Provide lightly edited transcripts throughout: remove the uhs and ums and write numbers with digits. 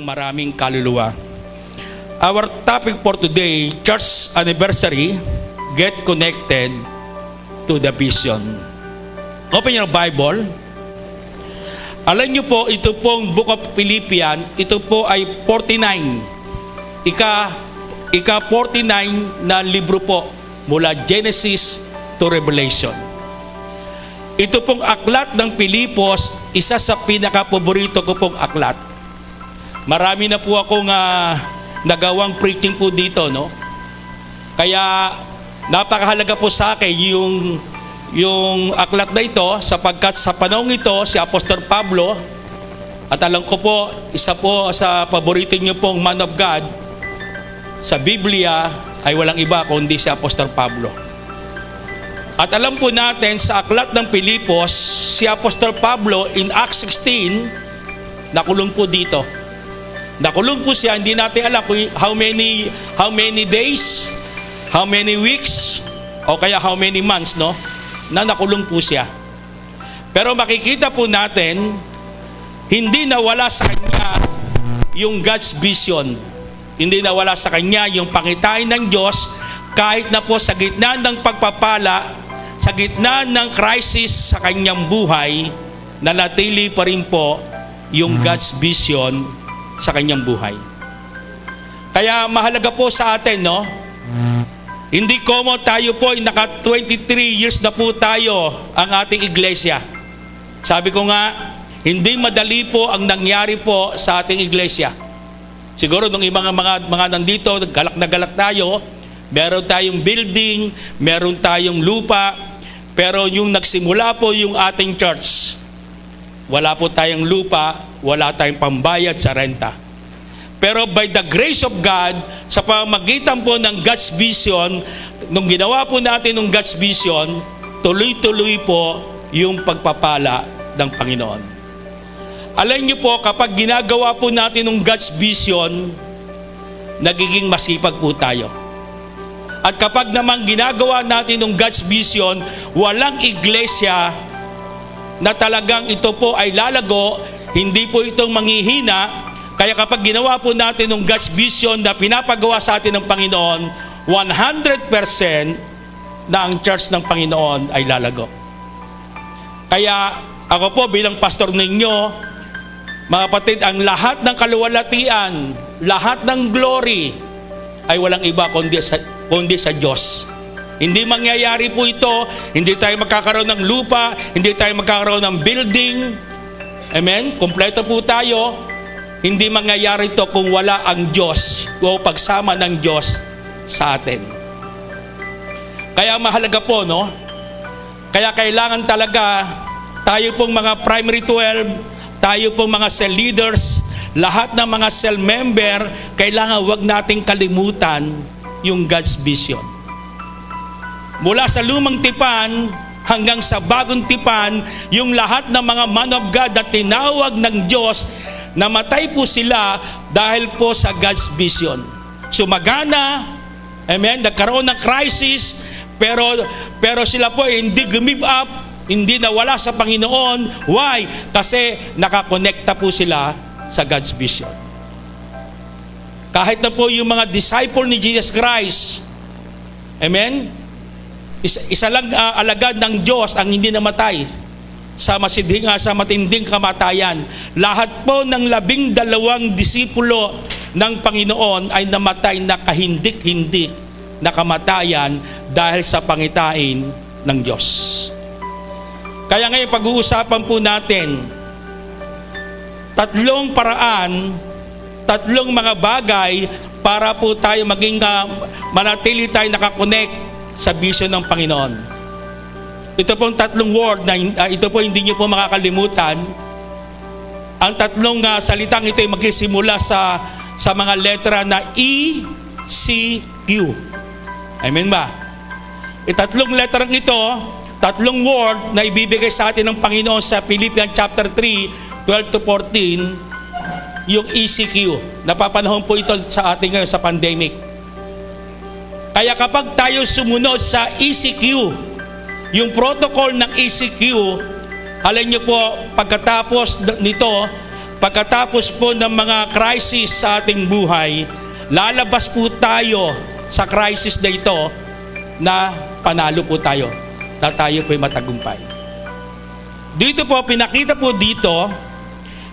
maraming kaluluwa. Our topic for today, Church Anniversary, Get Connected to the Vision. Open your Bible. Alam niyo po, ito pong Book of Philippians, ito po ay 49. Ika 49 na libro po mula Genesis to Revelation. Ito pong aklat ng Pilipos, isa sa pinaka-paborito ko pong aklat. Marami na po akong nagawang preaching po dito, no? Kaya napakahalaga po sa akin yung aklat na ito, sapagkat sa panahon ito si Apostol Pablo, at alam ko po, isa po sa paborito niyo pong man of God sa Biblia ay walang iba kundi si Apostol Pablo. At alam po natin sa aklat ng Pilipos, si Apostol Pablo in Acts 16 nakulong po dito. Nakulong po siya, hindi natin alam kung how many days, how many weeks, o kaya how many months, no? Na nakulong po siya. Pero makikita po natin, hindi nawala sa kanya yung God's vision. Hindi nawala sa kanya yung pangitain ng Diyos, kahit na po sa gitna ng pagpapala, sa gitna ng crisis sa kanyang buhay, nanatili pa rin po yung God's vision sa kanyang buhay. Kaya mahalaga po sa atin, no? Hindi komo tayo po, naka 23 years na po tayo ang ating iglesia. Sabi ko nga, hindi madali po ang nangyari po sa ating iglesia. Siguro nung ibang mga nandito, galak na galak tayo, meron tayong building, meron tayong lupa, pero yung nagsimula po yung ating church, wala po tayong lupa, wala tayong pambayad sa renta. Pero by the grace of God, sa pamagitan po ng God's vision, nung ginawa po natin ng God's vision, tuloy-tuloy po yung pagpapala ng Panginoon. Alam niyo po, kapag ginagawa po natin ng God's vision, nagiging masipag po tayo. At kapag naman ginagawa natin ng God's vision, walang iglesia na talagang ito po ay lalago, hindi po itong manghihina. Kaya kapag ginawa po natin ng God's vision na pinapagawa sa atin ng Panginoon, 100% na ang church ng Panginoon ay lalago. Kaya ako po bilang pastor ninyo, mga kapatid, ang lahat ng kaluwalhatian, lahat ng glory ay walang iba kundi sa Diyos. Hindi mangyayari po ito, hindi tayo magkakaroon ng lupa, hindi tayo magkakaroon ng building. Amen? Kompleto po tayo. Hindi mangyayari ito kung wala ang Diyos o pagsama ng Diyos sa atin. Kaya mahalaga po, no? Kaya kailangan talaga tayo pong mga primary 12, tayo pong mga cell leaders, lahat ng mga cell member, kailangan wag nating kalimutan yung God's vision. Mula sa lumang tipan hanggang sa bagong tipan, yung lahat ng mga man of God na tinawag ng Diyos, namatay po sila dahil po sa God's vision. Sumagana, amen, nagkaroon ng crisis, pero sila po hindi give up, hindi nawala sa Panginoon. Why? Kasi nakakonekta po sila sa God's vision. Kahit na po yung mga disciple ni Jesus Christ, amen, isa lang alagad ng Diyos ang hindi namatay sa matinding kamatayan. Lahat po ng 12 disipulo ng Panginoon ay namatay na kahindik-hindik na kamatayan dahil sa pangitain ng Diyos. Kaya ngayon pag-uusapan po natin tatlong paraan, tatlong mga bagay para po tayo maging manatili tayo nakakonect sa vision ng Panginoon. Ito pong tatlong word na ito po hindi niyo po makakalimutan. Ang tatlong salitang ito ay magsisimula sa mga letra na E, C, Q. Amen ba? Tatlong letrang ito, tatlong word na ibibigay sa atin ng Panginoon sa Philippians chapter 3, 12 to 14, yung ECQ. Napapanahon po ito sa atin ngayon sa pandemic. Kaya kapag tayo sumunod sa ECQ, yung protocol ng ECQ, alam niyo po, pagkatapos nito, pagkatapos po ng mga crisis sa ating buhay, lalabas po tayo sa crisis na ito na panalo po tayo, na tayo po'y matagumpay. Dito po, pinakita po dito,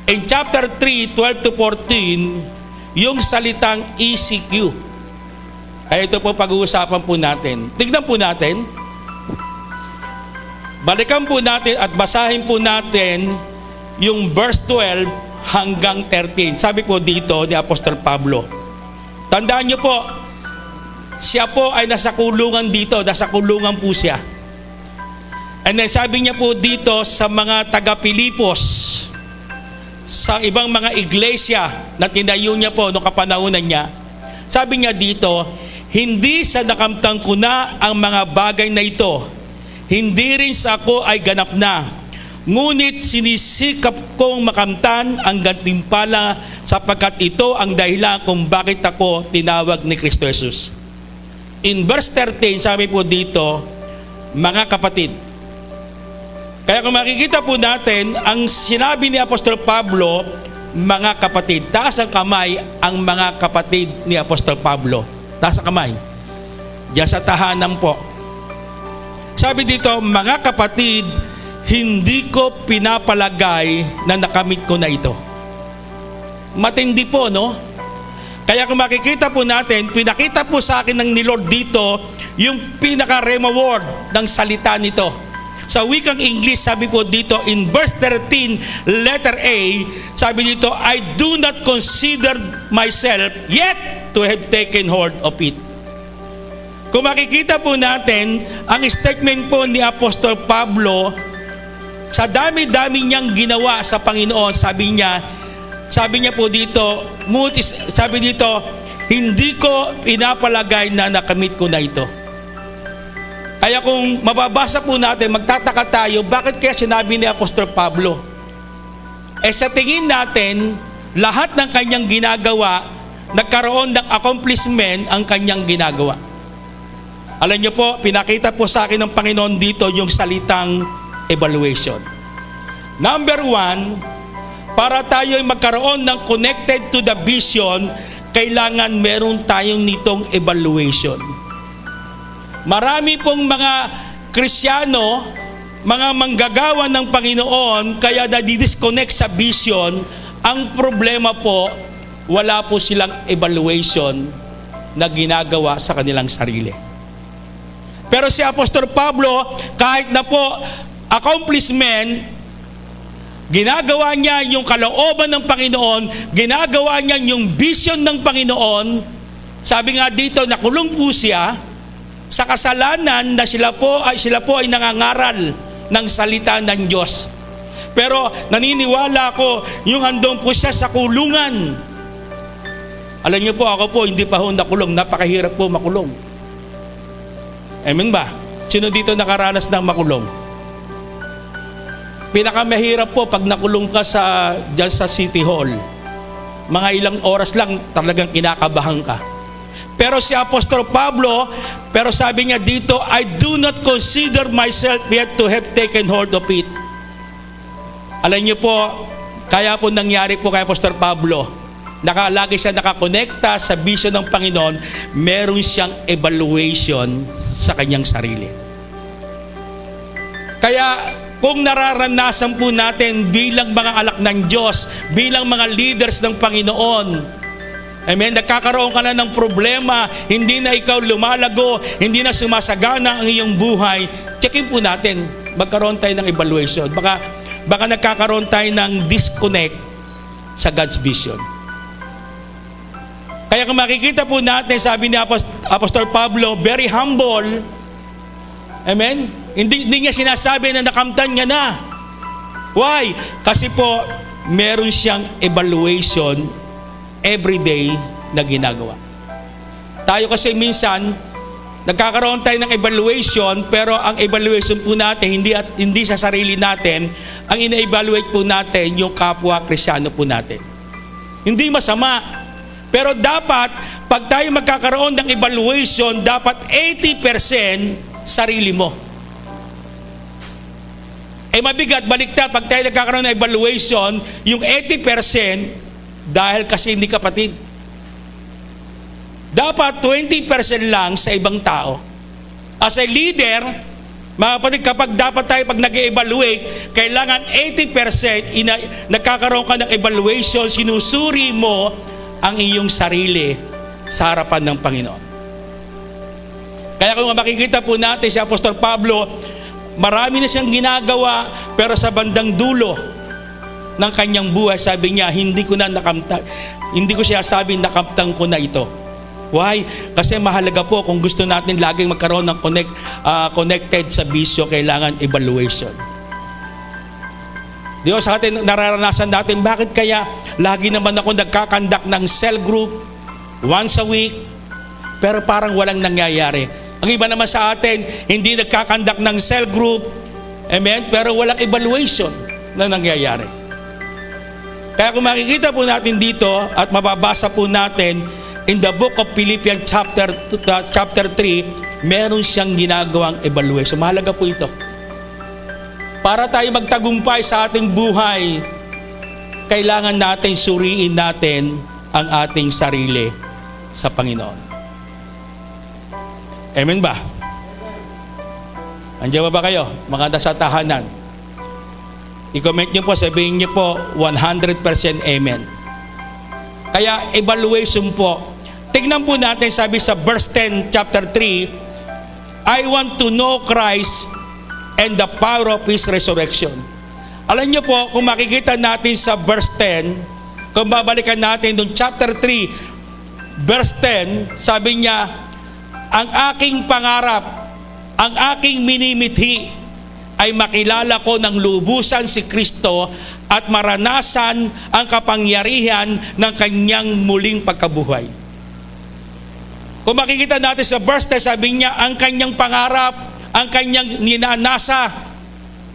in chapter 3, 12 to 14, yung salitang ECQ. Kaya ito po pag-uusapan po natin. Tignan po natin. Balikan po natin at basahin po natin yung verse 12 hanggang 13. Sabi po dito ni Apostol Pablo. Tandaan niyo po, siya po ay nasa kulungan dito, nasa kulungan po siya. And then sabi niya po dito sa mga taga-Pilipos, sa ibang mga iglesia na tinayo niya po noong kapanahunan niya, sabi niya dito, hindi sa nakamtang ko na ang mga bagay na ito, hindi rin sa ako ay ganap na, ngunit sinisikap kong makamtan ang gantimpala sapagkat ito ang dahilan kung bakit ako tinawag ni Kristo Jesus. In verse 13, sabi po dito, mga kapatid. Kaya kung makikita po natin, ang sinabi ni Apostol Pablo, mga kapatid. Taas ang kamay ang mga kapatid ni Apostol Pablo. Taas ang kamay. Diyan sa tahanan po. Sabi dito, mga kapatid, hindi ko pinapalagay na nakamit ko na ito. Matindi po, no? Kaya kung makikita po natin, pinakita po sa akin ng ni Lord dito yung pinaka-rema word ng salita nito. Sa wikang English, sabi po dito in verse 13, letter A, sabi dito, I do not consider myself yet to have taken hold of it. Kung makikita po natin, ang statement po ni Apostol Pablo, sa dami-dami niyang ginawa sa Panginoon, sabi niya po dito, sabi dito, hindi ko pinapalagay na nakamit ko na ito. Kaya kung mababasa po natin, magtataka tayo, bakit kaya sinabi ni Apostol Pablo? Sa tingin natin, lahat ng kanyang ginagawa, nagkaroon ng accomplishment ang kanyang ginagawa. Alam niyo po, pinakita po sa akin ng Panginoon dito yung salitang evaluation. Number 1, para tayo ay magkaroon ng connected to the vision, kailangan meron tayong nitong evaluation. Marami pong mga Kristiyano, mga manggagawa ng Panginoon, kaya nadidisconnect sa vision. Ang problema po, wala po silang evaluation na ginagawa sa kanilang sarili. Pero si Apostol Pablo, kahit na po accomplishment, ginagawa niya yung kalooban ng Panginoon, ginagawa niya yung vision ng Panginoon. Sabi nga dito, nakulong po siya sa kasalanan na sila po ay nangangaral ng salita ng Diyos. Pero naniniwala ko, yung andong po siya sa kulungan. Alam niyo po, ako po hindi pa ho nakulong, napakahirap po makulong. Amen ba? Sino dito nakaranas ng makulong? Pinakamahirap po pag nakulong ka dyan sa City Hall. Mga ilang oras lang talagang kinakabahan ka. Pero si Apostol Pablo, pero sabi niya dito, I do not consider myself yet to have taken hold of it. Alam niyo po, kaya po nangyari po kay Apostol Pablo, lagi siya nakakonekta sa vision ng Panginoon, meron siyang evaluation sa kanyang sarili. Kaya kung nararanasan po natin bilang mga anak ng Diyos, bilang mga leaders ng Panginoon, amen, nagkakaroon ka na ng problema, hindi na ikaw lumalago, hindi na sumasagana ang iyong buhay, checkin po natin, magkaroon tayo ng evaluation. Baka nagkakaroon tayo ng disconnect sa God's vision. Kaya kung makikita po natin, sabi ni Apostol Pablo, very humble. Amen? Hindi niya sinasabi na nakamtan niya na. Why? Kasi po, meron siyang evaluation everyday na ginagawa. Tayo kasi minsan, nagkakaroon tayo ng evaluation, pero ang evaluation po natin, hindi sa sarili natin, ang ina-evaluate po natin, yung kapwa Kristiyano po natin. Hindi masama. Pero dapat, pag tayo magkakaroon ng evaluation, dapat 80% sarili mo. mabigat, baliktad, pag tayo nagkakaroon ng evaluation, yung 80% dahil kasi hindi kapatid. Dapat 20% lang sa ibang tao. As a leader, mga kapatid, pag nag-evaluate, kailangan 80% nagkakaroon ka ng evaluation, sinusuri mo ang iyong sarili sa harapan ng Panginoon. Kaya kung makikita po natin si Apostol Pablo, marami na siyang ginagawa, pero sa bandang dulo ng kanyang buhay, sabi niya, hindi ko siya sabi nakamtang ko na ito. Why? Kasi mahalaga po kung gusto natin laging magkaroon ng connected sa bisyo, kailangan evaluation. Di ba sa atin, nararanasan natin, bakit kaya lagi naman ako nagkakandak ng cell group once a week, pero parang walang nangyayari. Ang iba naman sa atin, hindi nagkakandak ng cell group, amen, pero walang evaluation na nangyayari. Kaya kung makikita po natin dito at mababasa po natin, in the book of Philippians chapter 3, meron siyang ginagawang evaluation. Mahalaga po ito. Para tayo magtagumpay sa ating buhay, kailangan natin suriin natin ang ating sarili sa Panginoon. Amen ba? Andiyan ba kayo? Mga nasa tahanan. I-comment nyo po, sabihin nyo po, 100% amen. Kaya evaluation po. Tignan po natin, sabi sa verse 10, chapter 3, I want to know Christ and the power of His resurrection. Alam niyo po, kung makikita natin sa verse 10, kung babalikan natin doon chapter 3, verse 10, sabi niya, ang aking pangarap, ang aking minimithi, ay makilala ko ng lubusan si Kristo at maranasan ang kapangyarihan ng kanyang muling pagkabuhay. Kung makikita natin sa verse 10, sabi niya, ang kanyang pangarap, ang kanyang ninanasa,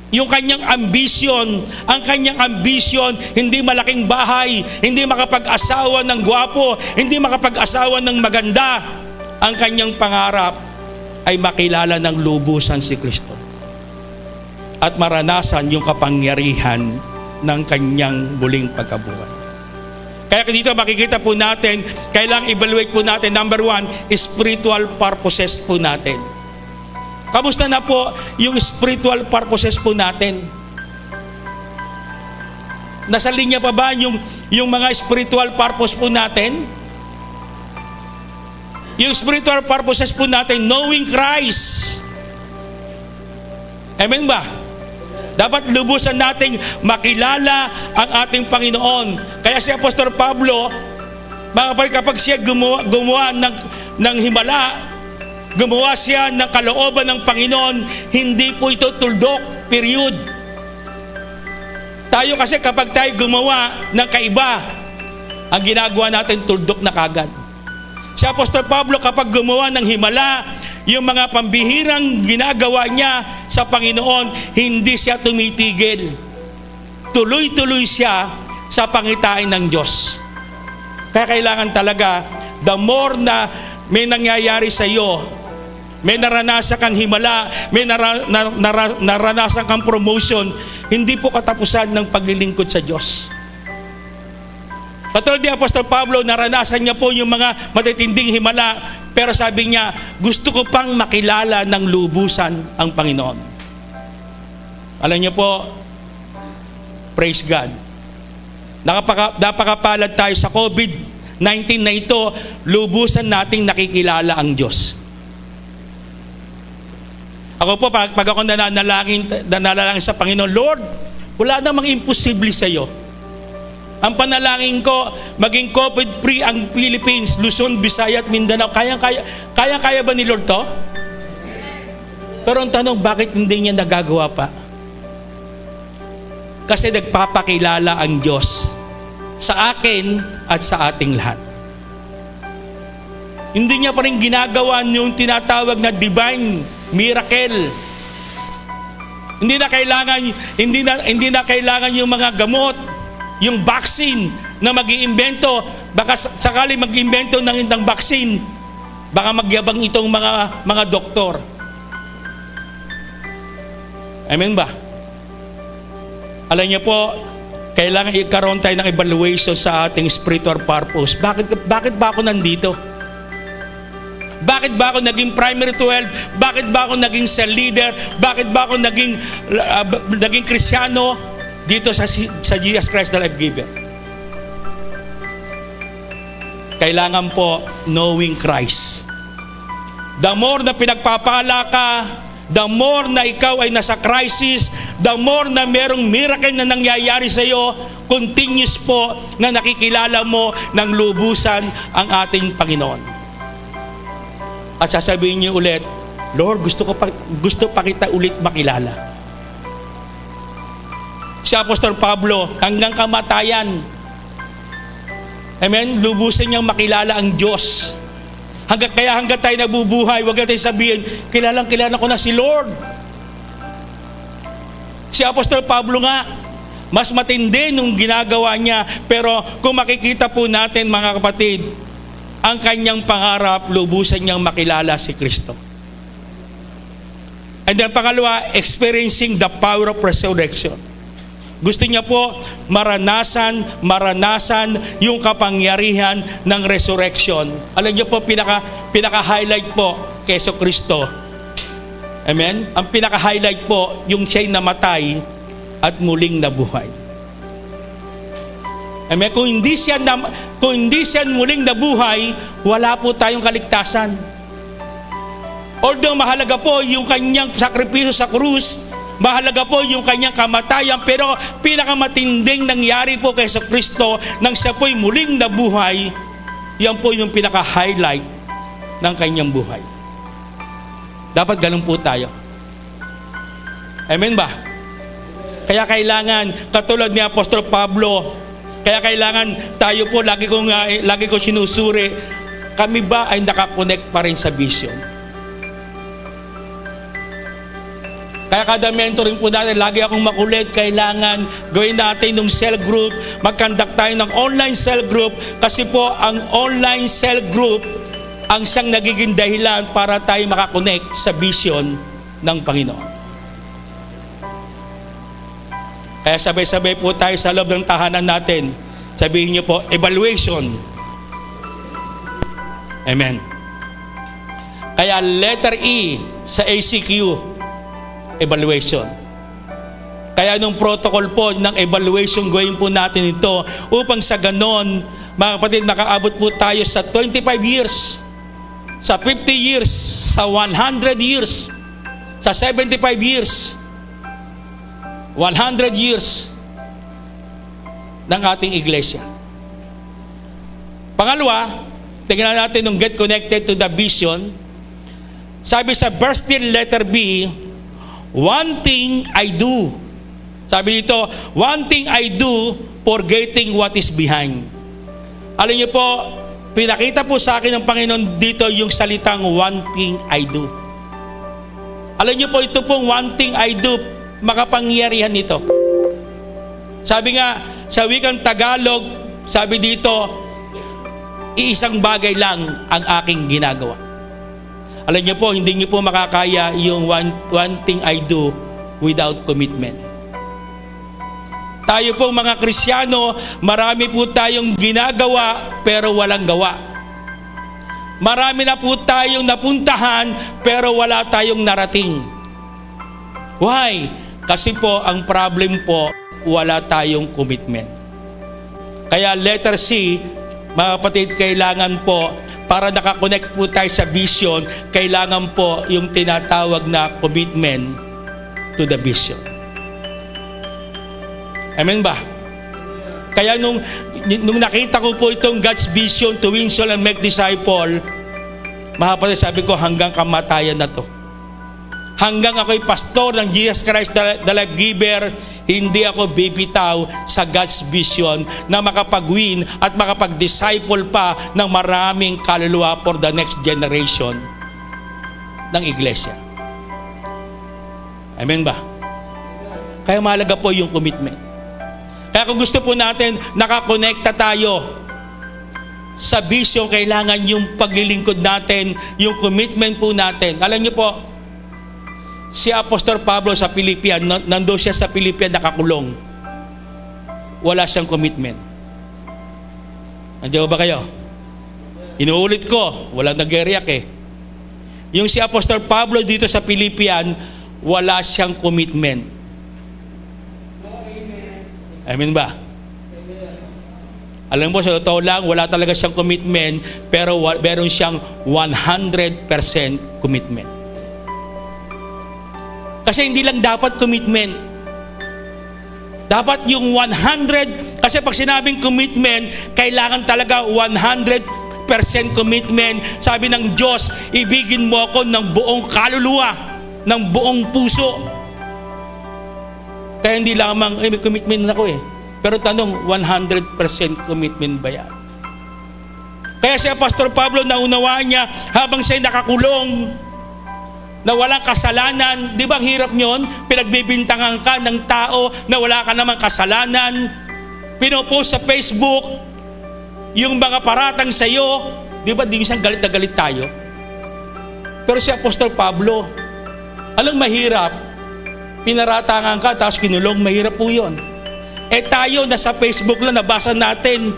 yung kanyang ambisyon, ang kanyang ambisyon, hindi malaking bahay, hindi makapag-asawa ng gwapo, hindi makapag-asawa ng maganda. Ang kanyang pangarap ay makilala ng lubusan si Kristo at maranasan yung kapangyarihan ng kanyang muling pagkabuhay. Kaya dito makikita po natin, kailangang evaluate po natin, number 1, spiritual purposes po natin. Kamusta na po yung spiritual purposes po natin? Nasa linya pa ba yung mga spiritual purpose po natin? Yung spiritual purposes po natin, knowing Christ. Amen ba? Dapat lubusan nating makilala ang ating Panginoon. Kaya si Apostol Pablo, kapag siya gumawa ng himala, gumawa siya ng kalooban ng Panginoon, hindi po ito tuldok, period. Tayo kasi kapag tayo gumawa ng kaiba, ang ginagawa natin tuldok na kagad. Si Apostol Pablo kapag gumawa ng himala, yung mga pambihirang ginagawa niya sa Panginoon, hindi siya tumitigil. Tuloy-tuloy siya sa pangitain ng Diyos. Kaya kailangan talaga, the more na may nangyayari sa iyo, may naranasan kang himala, may naranasan kang promotion, hindi po katapusan ng paglilingkod sa Diyos. Katulad ni Apostol Pablo, naranasan niya po yung mga matitinding himala, pero sabi niya, gusto ko pang makilala ng lubusan ang Panginoon. Alam niyo po, praise God. Napakapalad tayo sa COVID-19 na ito, lubusan nating nakikilala ang Diyos. Ako po, pag ako nananalangin sa Panginoon, Lord, wala namang imposible sa iyo. Ang panalangin ko, maging COVID-free ang Philippines, Luzon, Visayas at Mindanao. Kaya ba ni Lord to? Pero ang tanong, bakit hindi niya nagagawa pa? Kasi nagpapakilala ang Diyos sa akin at sa ating lahat. Hindi niya pa rin ginagawa yung tinatawag na divine miracle. Hindi na kailangan yung mga gamot, yung vaccine na mag-iimbento. Baka sakali mag-iimbento ng vaccine, baka magyabang itong mga doktor. Amen ba? Alam niyo po, kailangan ikaroon tayo ng evaluation sa ating spiritual purpose. Bakit ba ako nandito? Bakit ba ako naging primary 12? Bakit ba ako naging cell leader? Bakit ba ako naging Kristyano dito sa Jesus Christ the Life Giver? Kailangan po knowing Christ. The more na pinagpapala ka, the more na ikaw ay nasa crisis, the more na merong miracle na nangyayari sa iyo, continuous po na nakikilala mo ng lubusan ang ating Panginoon. At sasabihin niyo ulit, Lord, gusto pa kita ulit makilala. Si Apostol Pablo, hanggang kamatayan, amen, lubusan niyang makilala ang Diyos. Hanggang tayo nabubuhay, huwag natin sabihin, kilala ko na si Lord. Si Apostol Pablo nga, mas matindi nung ginagawa niya, pero kung makikita po natin mga kapatid, ang kanyang pangarap, lubusan niyang makilala si Kristo. And then pangalawa, experiencing the power of resurrection. Gusto niya po maranasan yung kapangyarihan ng resurrection. Alam niyo po, pinaka-highlight po kay Kristo. Amen? Ang pinaka-highlight po, yung siya'y namatay at muling nabuhay. Amen? Kung hindi siya muling nabuhay, wala po tayong kaligtasan. Although mahalaga po yung kanyang sakripisyo sa krus, mahalaga po yung kanyang kamatayan, pero pinakamatinding nangyari po kay Kristo nang siya po'y muling nabuhay, yan po yung pinaka-highlight ng kanyang buhay. Dapat ganun po tayo. Amen ba? Kaya kailangan, katulad ni Apostol Pablo, kaya kailangan tayo po, lagi ko sinusuri, kami ba ay nakakonect pa rin sa vision? Kaya kada mentoring po natin, lagi akong makulit, kailangan gawin natin ng cell group, mag-conduct tayo ng online cell group, kasi po ang online cell group ang siyang nagiging dahilan para tayo makakonect sa vision ng Panginoon. Kaya sabay-sabay po tayo sa loob ng tahanan natin. Sabihin niyo po, evaluation. Amen. Kaya letter E sa ACQ, evaluation. Kaya nung protocol po ng evaluation, gawin po natin ito upang sa ganon, mga kapatid, makaabot po tayo sa 25 years, sa 50 years, sa 100 years, sa 75 years, 100 years ng ating iglesia. Pangalawa, tingnan natin nung get connected to the vision. Sabi sa verse 10, letter B, one thing I do. Sabi dito, one thing I do, forgetting what is behind. Alam niyo po, pinakita po sa akin ng Panginoon dito yung salitang one thing I do. Alam niyo po, ito pong one thing I do, makapangyarihan ito. Sabi nga, sa wikang Tagalog, sabi dito, iisang bagay lang ang aking ginagawa. Alam niyo po, hindi niyo po makakaya yung one thing I do without commitment. Tayo po mga Kristiyano, marami po tayong ginagawa pero walang gawa. Marami na po tayong napuntahan pero wala tayong narating. Why? Kasi po ang problem po, wala tayong commitment. Kaya letter C, mga kapatid, kailangan po, para nakakonect po tayo sa vision, kailangan po yung tinatawag na commitment to the vision. Amen ba? Kaya nung nakita ko po itong God's vision to win soul and make disciple, mga kapatid, sabi ko hanggang kamatayan na to. Hanggang ako'y pastor ng Jesus Christ the Life Giver, hindi ako bibitaw sa God's vision na makapag-win at makapag-disciple pa ng maraming kaluluwa for the next generation ng iglesia. Amen ba? Kaya mahalaga po yung commitment. Kaya kung gusto po natin, nakakonekta tayo sa vision, kailangan yung paglilingkod natin, yung commitment po natin. Alam niyo po, si Apostol Pablo sa Philippians, nandoon siya sa Philippians nakakulong. wala siyang commitment. Andiyan ba kayo? Inuulit ko, walang nag-react eh. Yung si Apostol Pablo dito sa Philippian, wala siyang commitment. Amen ba? Alam mo, sa totoo lang, wala talaga siyang commitment, pero meron siyang 100% commitment. Kasi hindi lang dapat commitment. Dapat yung 100, kasi pag sinabing commitment, kailangan talaga 100% commitment. Sabi ng Diyos, ibigin mo ako ng buong kaluluwa, ng buong puso. Kaya hindi lamang, may commitment na ako eh. Pero tanong, 100% commitment ba yan? Kaya si Pastor Pablo, naunawaan niya habang siya'y nakakulong, na walang kasalanan. Di ba ang hirap nyon? Pinagbibintangan ka ng tao na wala ka namang kasalanan. Pinopost sa Facebook yung mga paratang sa iyo. Di ba di isang galit na galit tayo? Pero si Apostol Pablo, alang mahirap, pinaratangan ka tapos kinulong, mahirap po yun. Eh tayo, nasa Facebook lang, nabasa natin.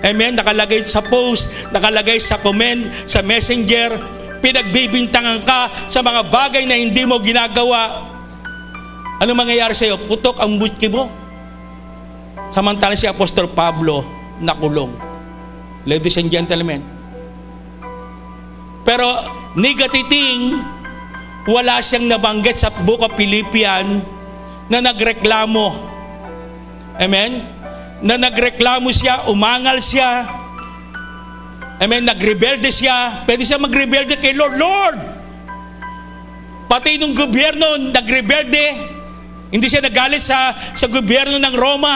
Amen? Nakalagay sa post, nakalagay sa comment, sa messenger. Pinagbibintangan ka sa mga bagay na hindi mo ginagawa. Ano mangyayari sa iyo? Putok ang butki mo. Samantala si Apostol Pablo, nakulong. Ladies and gentlemen. Pero negative, wala siyang nabanggit sa Book of Philippians na nagreklamo. Amen? Na nagreklamo siya, umangal siya. Amen? Nagrebelde siya. Pwede siya magrebelde kay Lord. Lord! Pati nung gobyerno, nagrebelde. Hindi siya nagalit sa gobyerno ng Roma.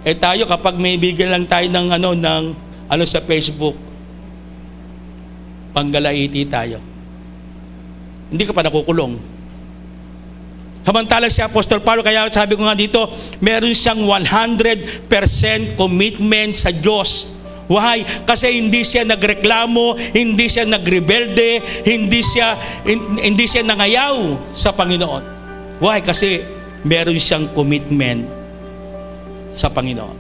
Eh tayo, kapag may bigyan lang tayo ng ano sa Facebook, panggalaiti tayo. Hindi ka pa nakukulong. Samantalang si Apostol Pablo, kaya sabi ko nga dito, meron siyang 100% commitment sa Diyos. Why? Kasi hindi siya nagreklamo, hindi siya nagrebelde, hindi siya nangayaw sa Panginoon. Why? Kasi meron siyang commitment sa Panginoon.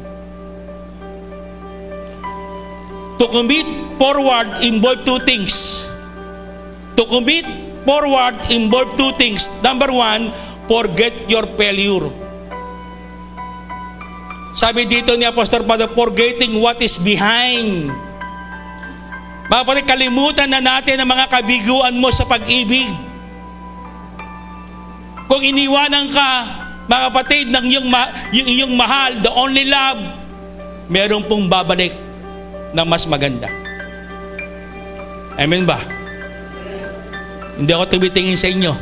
To commit forward involve two things. To commit forward involve two things. Number one, forget your failure. Sabi dito ni Apostol Pablo, forgetting what is behind. Mga kapatid, kalimutan na natin ang mga kabiguan mo sa pag-ibig. Kung iniwanan ka, mga kapatid, ng yung iyong mahal, the only love, meron pong babalik na mas maganda. Amen ba? Hindi ako tumitingin sa inyo.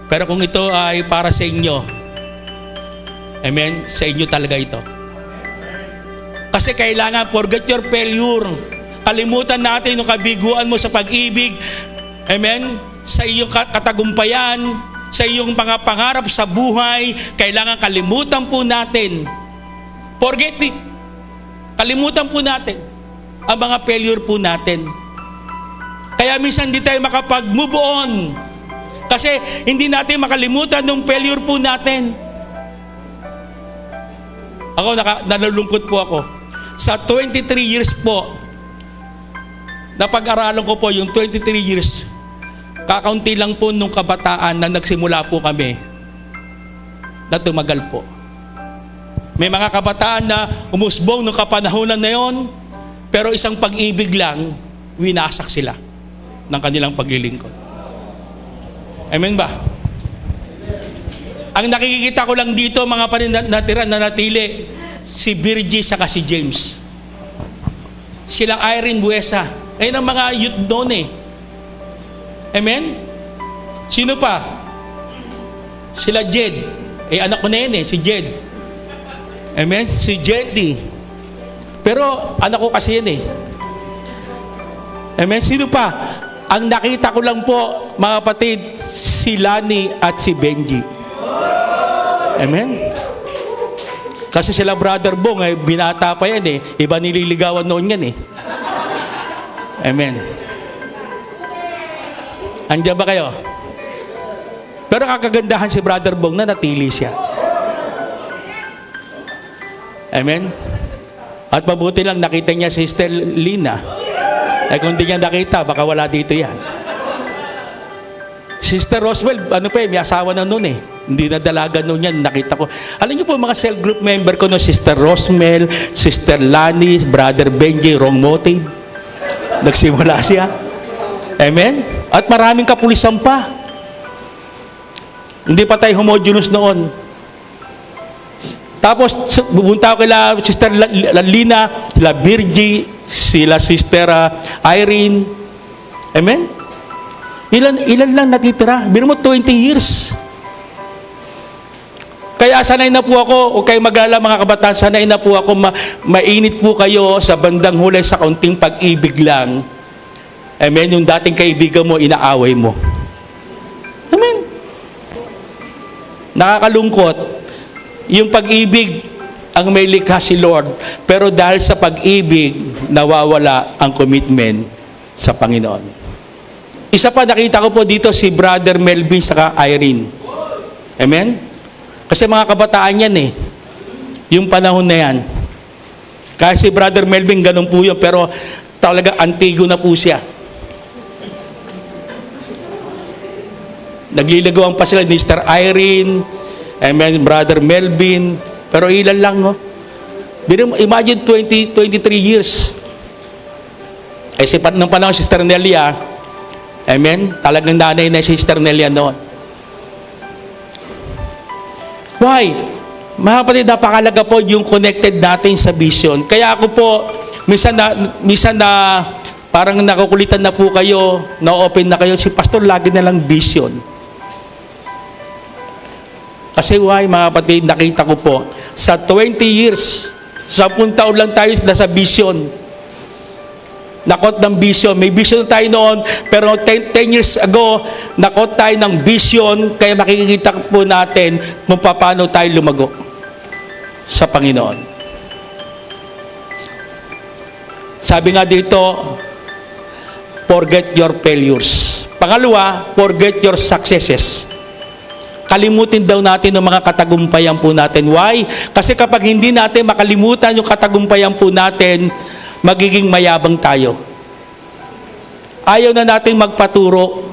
Pero kung ito ay para sa inyo, amen, sa inyo talaga ito. Kasi kailangan forget your failure. Kalimutan natin yung kabiguan mo sa pag-ibig. Amen? Sa iyong katagumpayan, sa iyong mga pangarap sa buhay, kailangan kalimutan po natin. Forget it. Kalimutan po natin ang mga failure po natin. Kaya minsan hindi tayo makapag-move on. Kasi hindi natin makalimutan yung failure po natin. Ako, nalulungkot po ako. Sa 23 years po, napag-aralan ko po yung 23 years, kakaunti lang po nung kabataan na nagsimula po kami na tumagal po. May mga kabataan na umusbong nung kapanahunan na yon, pero isang pag-ibig lang, winasak sila ng kanilang paglilingkod. Amen ba? Ang nakikita ko lang dito, mga natira na natili, si Virgie saka si James. Silang Irene Buesa. Ayun ang mga youth doon eh. Amen? Sino pa? Sila Jed. Eh anak ko na yun eh, si Jed. Amen? Si Jedy. Pero anak ko kasi yun eh. Amen? Sino pa? Ang nakita ko lang po, mga kapatid, si Lani at si Benji. Amen? Kasi sila Brother Bong, binata pa yan eh. Iba nililigawan noon yan eh. Amen. Andiyan ba kayo? Pero ang kagandahan si Brother Bong na natili siya. Amen? At mabuti lang nakita niya si Sister Lina. Eh kung hindi niya nakita, baka wala dito yan. Sister Roswell, may asawa na noon eh. Hindi na dalaga noon yan, nakita ko. Alam niyo po mga cell group member ko no, Sister Rosmel, Sister Lani, Brother Benji, wrong motive. Nagsimula siya. Amen? At maraming kapulisan pa. Hindi pa tayo homogeneous noon. Tapos, bubunta ko kila Sister Lina, sila Virgie, sila Sister Irene. Amen? Ilan lang natitira? Biro mo 20 years. Kaya sanay na po ako, o kayo mag-alala mga kabataan, sanay na po ako, mainit po kayo sa bandang huli sa kaunting pag-ibig lang. Amen? Yung dating kaibigan mo, inaaway mo. Amen? Nakakalungkot. Yung pag-ibig, ang may likha si Lord. Pero dahil sa pag-ibig, nawawala ang commitment sa Panginoon. Isa pa nakita ko po dito si Brother Melvin saka Irene. Amen? Kasi mga kabataan yan eh. Yung panahon na yan. Kaya si Brother Melvin ganun po yun, pero talaga antigo na po siya. Naglilagawan pa sila ni Sister Irene, amen, Brother Melvin, pero ilan lang, no? Imagine 23 years. Eh, nung panahon si Sister Nelia, amen, talagang nanay na si Sister Nelia noon. Why? Mga kapatid, napakalaga po yung connected natin sa vision. Kaya ako po, minsan na parang nakukulitan na po kayo, na-open na kayo, si Pastor lagi na lang vision. Kasi why, mga kapatid, nakita ko po, sa 20 years, 10 taon lang tayo nasa vision. Nakot ng vision. May vision tayo noon, pero 10 years ago, nakot tayo ng vision, kaya makikita po natin kung paano tayo lumago sa Panginoon. Sabi nga dito, forget your failures. Pangalawa, forget your successes. Kalimutin daw natin ang mga katagumpayan po natin. Why? Kasi kapag hindi natin makalimutan yung katagumpayan po natin, magiging mayabang tayo. Ayaw na natin magpaturo.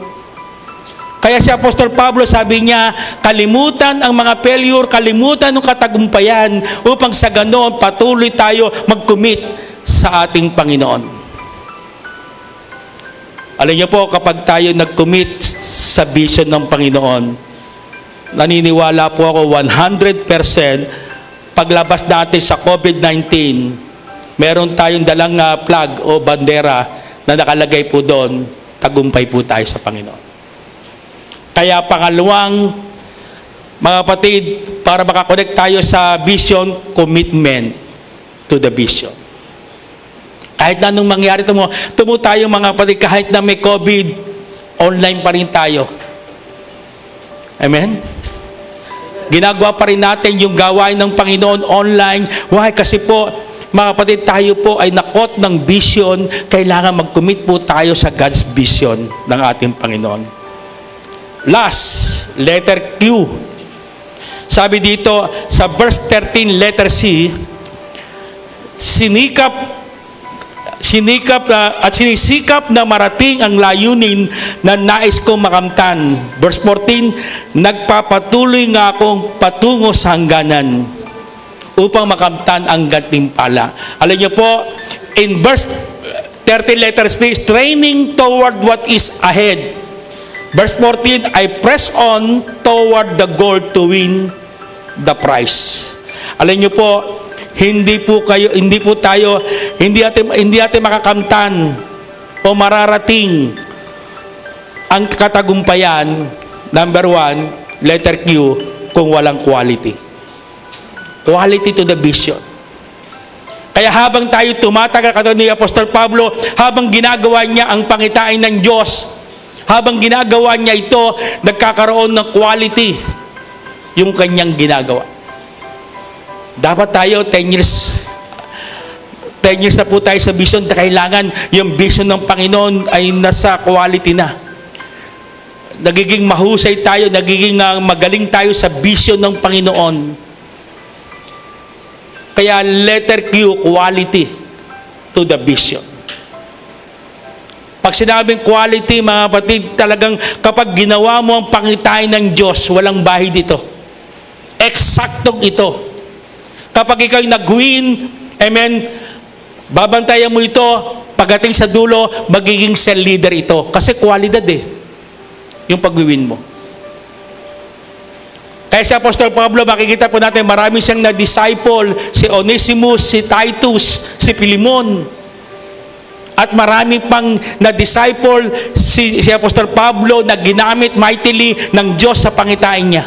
Kaya si Apostol Pablo sabi niya, kalimutan ang mga failure, kalimutan ang katagumpayan upang sa ganoon patuloy tayo mag-commit sa ating Panginoon. Alam niyo po, kapag tayo nag-commit sa vision ng Panginoon, naniniwala po ako 100% paglabas natin sa COVID-19, meron tayong dalang flag o bandera na nakalagay po doon, tagumpay po tayo sa Panginoon. Kaya pangalawang, mga kapatid, para makakonect tayo sa vision, commitment to the vision. Kahit na anong mangyari tumo tayo mga kapatid, kahit na may COVID, online pa rin tayo. Amen? Ginagawa pa rin natin yung gawain ng Panginoon online. Why? Kasi po, mga kapatid, tayo po ay nakot ng vision. Kailangan mag-commit po tayo sa God's vision ng ating Panginoon. Last, letter Q. Sabi dito, sa verse 13, letter C, sinisikap na marating ang layunin na nais kong makamtan. Verse 14, nagpapatuloy nga akong patungo sa hangganan upang makamtan ang gantimpala. Alam niyo po, in verse 13 letters C, straining toward what is ahead. Verse 14, I press on toward the goal to win the prize. Alam niyo po, hindi natin makakamtan o mararating ang katagumpayan, number 1, letter Q, kung walang quality. Quality to the vision. Kaya habang tayo tumatagal, katulad ni Apostol Pablo, habang ginagawa niya ang pangitain ng Diyos, habang ginagawa niya ito, nagkakaroon ng quality yung kanyang ginagawa. Dapat tayo 10 years na po tayo sa vision, kailangan yung vision ng Panginoon ay nasa quality na. nagiging mahusay tayo, nagiging magaling tayo sa vision ng Panginoon. Kaya letter Q, quality to the vision. Pag sinabing quality, mga kapatid, talagang kapag ginawa mo ang pangitain ng Diyos, walang bahid ito. Eksaktong ito. Kapag ikaw'y nag-win, amen, babantayan mo ito, pagdating sa dulo, magiging cell leader ito. Kasi kwalidad yung pag-win mo. Kaya sa Apostol Pablo, makikita po natin, marami siyang na-disciple, si Onesimus, si Titus, si Philemon. At marami pang na-disciple si Apostol Pablo na ginamit mightily ng Diyos sa pangitain niya.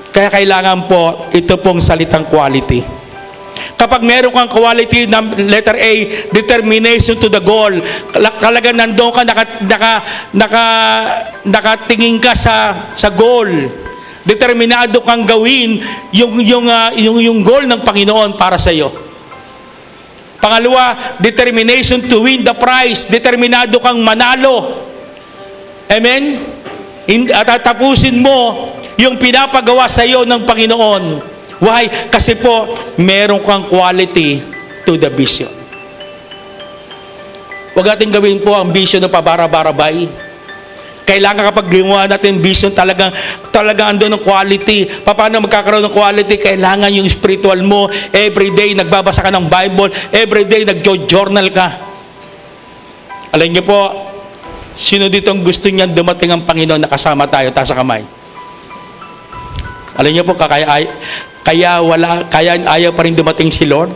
Kaya kailangan po ito pong salitang quality. Kapag meron kang quality, letter A, determination to the goal. Talagang nandoon ka, nakatingin ka sa goal. Determinado kang gawin yung goal ng Panginoon para sa iyo. Pangalawa, determination to win the prize. Determinado kang manalo. Amen? At tapusin mo yung pinapagawa sa iyo ng Panginoon. Why? Kasi po, meron kang quality to the vision. Huwag natin gawin po ang vision ng pabara-barabay. Kailangan kapag ginawa natin vision, talagang andun ng quality. Paano magkakaroon ng quality? Kailangan yung spiritual mo. Everyday, nagbabasa ka ng Bible. Everyday, nag-journal ka. Alam niyo po, sino dito ang gusto niyan dumating ang Panginoon na kasama tayo, taas sa kamay? Alam niyo po, kaya ayaw pa rin dumating si Lord?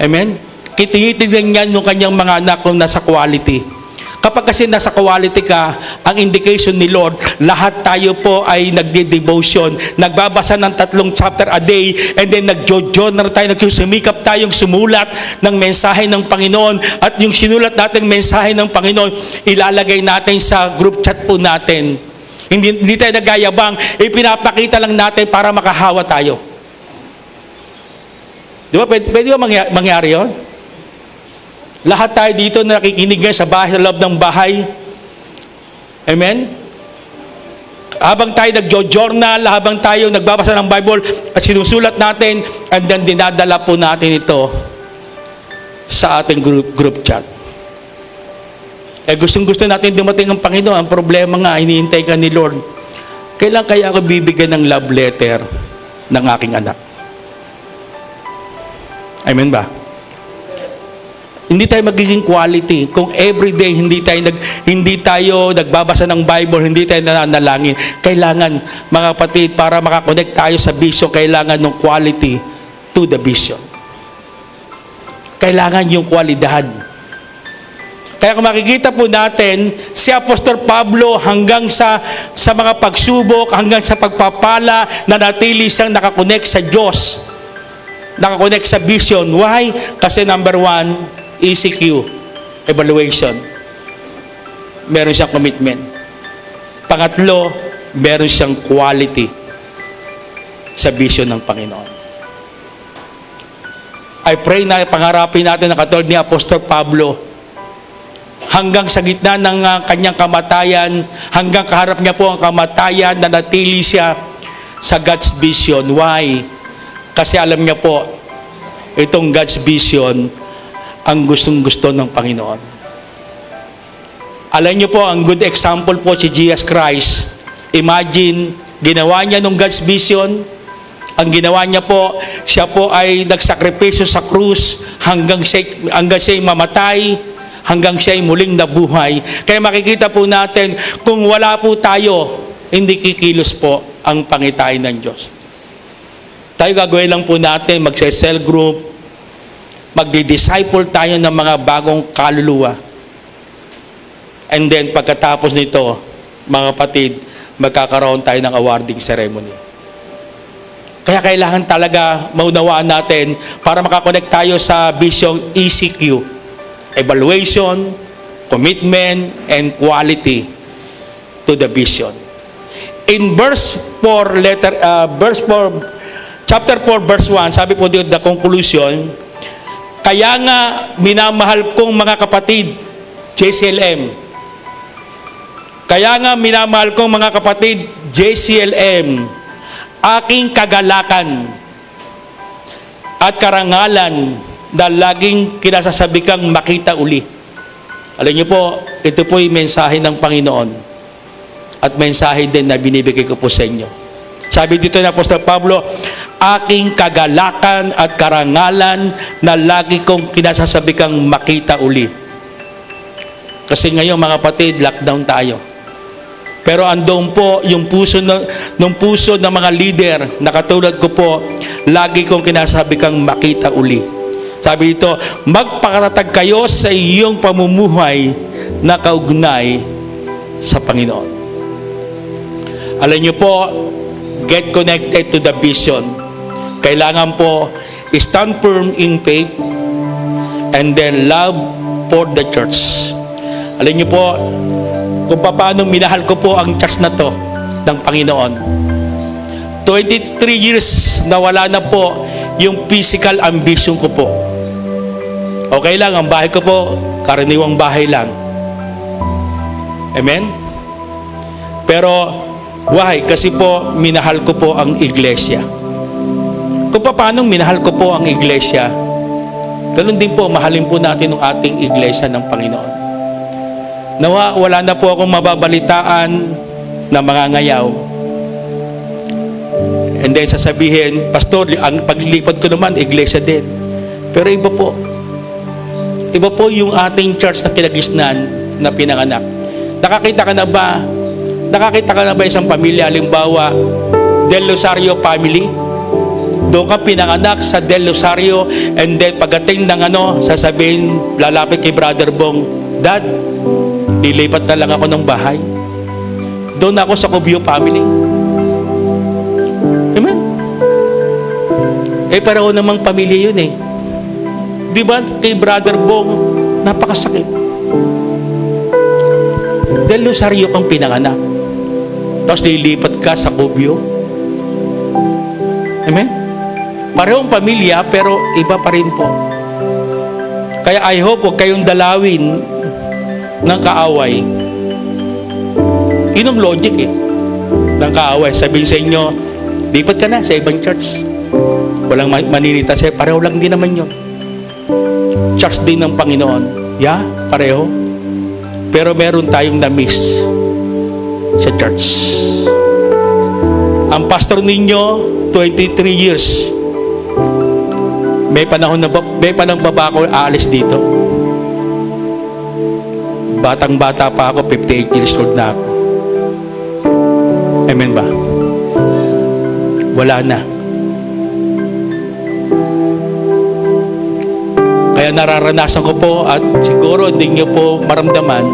Amen? Tinitignan niya yung kanyang mga anak kung nasa quality. Kapag kasi nasa quality ka, ang indication ni Lord, lahat tayo po ay nagde-devotion, nagbabasa ng 3 chapter a day, and then nag-journal tayo, nagsusumikap tayong sumulat ng mensahe ng Panginoon, at yung sinulat nating mensahe ng Panginoon, ilalagay natin sa group chat po natin. Hindi tayo nagayabang, ipinapakita lang natin para makahawa tayo. Di ba? Pwede ba mangyari yun? Lahat tayo dito na nakikinig ngayon sa loob ng bahay. Amen? Habang tayo nagjo-journal, habang tayo nagbabasa ng Bible at sinusulat natin, and then dinadala po natin ito sa ating group chat. Gustong-gusto natin dumating ang Panginoon. Ang problema nga, hinihintay ka ni Lord. Kailan kaya ako bibigyan ng love letter ng aking anak? Amen ba? Hindi tayo magiging quality kung everyday hindi tayo nagbabasa ng Bible, hindi tayo nananalangin. Kailangan, mga kapatid, para makakonect tayo sa vision, kailangan ng quality to the vision. Kailangan yung kwalidad. Kaya kung makikita po natin, si Apostol Pablo hanggang sa mga pagsubok, hanggang sa pagpapala, nanatili siyang nakakonect sa Diyos. Nakakonect sa vision. Why? Kasi number 1, ECQ, evaluation. Meron siyang commitment. Pangatlo, meron siyang quality sa vision ng Panginoon. I pray na pangarapin natin na katulad ni Apostol Pablo, hanggang sa gitna ng kanyang kamatayan, hanggang kaharap niya po ang kamatayan, nanatili siya sa God's vision. Why? Kasi alam niya po, itong God's vision ang gustong-gusto ng Panginoon. Alam niyo po, ang good example po si Jesus Christ. Imagine, ginawa niya nung God's vision. Ang ginawa niya po, siya po ay nagsakripisyo sa krus hanggang siya'y mamatay, hanggang siya'y muling nabuhay. Kaya makikita po natin, kung wala po tayo, hindi kikilos po ang pangitain ng Diyos. Tayo gagawin lang po natin, magse-cell group, magdi-disciple tayo ng mga bagong kaluluwa. And then, pagkatapos nito, mga kapatid, magkakaroon tayo ng awarding ceremony. Kaya kailangan talaga maunawaan natin para makakonect tayo sa vision ECQ. Evaluation, commitment, and quality to the vision. In verse 4, chapter 4, verse 1, sabi po dito, the conclusion, kaya nga, minamahal kong mga kapatid, JCLM, Kaya nga minamahal kong mga kapatid, JCLM, aking kagalakan at karangalan na laging kinasasabi kang makita uli. Alam niyo po, ito po yung mensahe ng Panginoon at mensahe din na binibigay ko po sa inyo. Sabi dito ni Apostol Pablo, aking kagalakan at karangalan na lagi kong kinasasabi kang makita uli. Kasi ngayon mga kapatid, lockdown tayo. Pero andoon po yung puso ng mga leader na katulad ko po, lagi kong kinasabi kang makita uli. Sabi dito, magpakatatag kayo sa iyong pamumuhay na kaugnay sa Panginoon. Alam niyo po, get connected to the vision. Kailangan po stand firm in faith and then love for the church. Alam niyo po, kung paano minahal ko po ang church na to ng Panginoon. 23 years na wala na po yung physical ambition ko po. Okay lang, ang bahay ko po, karaniwang bahay lang. Amen? Pero, why? Kasi po, minahal ko po ang iglesia. Kung paano minahal ko po ang iglesia, ganun din po, mahalin po natin ang ating iglesia ng Panginoon. Nawa, wala na po akong mababalitaan na mangangayaw. And then sasabihin, Pastor, ang paglilipad ko naman, iglesia din. Pero iba po. Iba po yung ating church na kinagisnan na pinanganak. Nakakita ka na ba isang pamilya, halimbawa, Del Rosario family? Doon ka pinanganak sa Del Rosario, and then pagdating ng sasabihin, lalapit kay Brother Bong, Dad, lilipat na lang ako ng bahay. Doon ako sa Cubio family. Amen? Pareho namang pamilya yun eh. Di ba kay Brother Bong, napakasakit. Del Rosario kang pinanganak. Tapos lilipat ka sa Cubio. Amen? Parehong pamilya, pero iba pa rin po. Kaya I hope huwag kayong dalawin ng kaaway. Yun ang logic ng kaaway. Sabihin sa inyo, lipat ka na sa ibang church. Walang maninita sa'yo. Pareho lang din naman yun. Church din ng Panginoon. Yeah, pareho. Pero meron tayong na-miss sa church. Ang pastor ninyo, 23 years. May panahon ba ako aalis dito? Batang-bata pa ako, 58 years old na ako. Amen ba? Wala na. Kaya nararanasan ko po at siguro hindi nyo po maramdaman.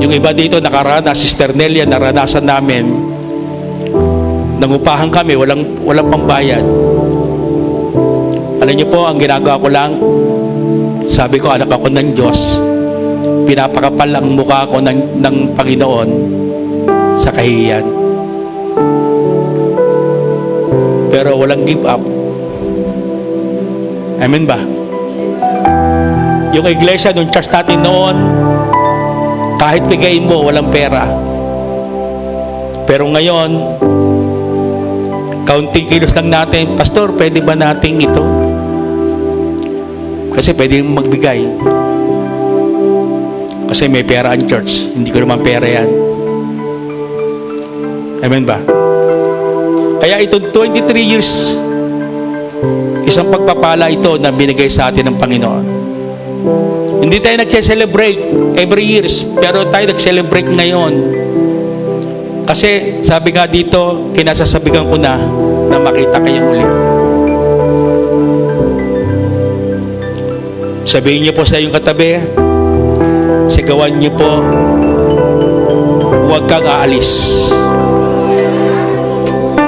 Yung iba dito nakaranas, Sister Nelia, naranasan namin. Nangupahan kami, walang pambayad. Alam nyo po, ang ginagawa ko lang, sabi ko, anak ako ng Diyos, pinapakapal ang mukha ko ng Panginoon sa kahihiyan. Pero walang give up. Amen ba? Yung iglesia, nung church natin noon, kahit bigayin mo, walang pera. Pero ngayon, kaunting kilos lang natin, Pastor, pwede ba natin ito? Kasi pwede magbigay. Kasi may pera ang church. Hindi ko naman pera yan. Amen ba? Kaya itong 23 years, isang pagpapala ito na binigay sa atin ng Panginoon. Hindi tayo nag-celebrate every years, pero tayo nag-celebrate ngayon. Kasi sabi nga dito, kinasasabihan ko na makita kayo uli. Sabihin niyo po sa iyong katabi, sigawan niyo po, huwag kang aalis.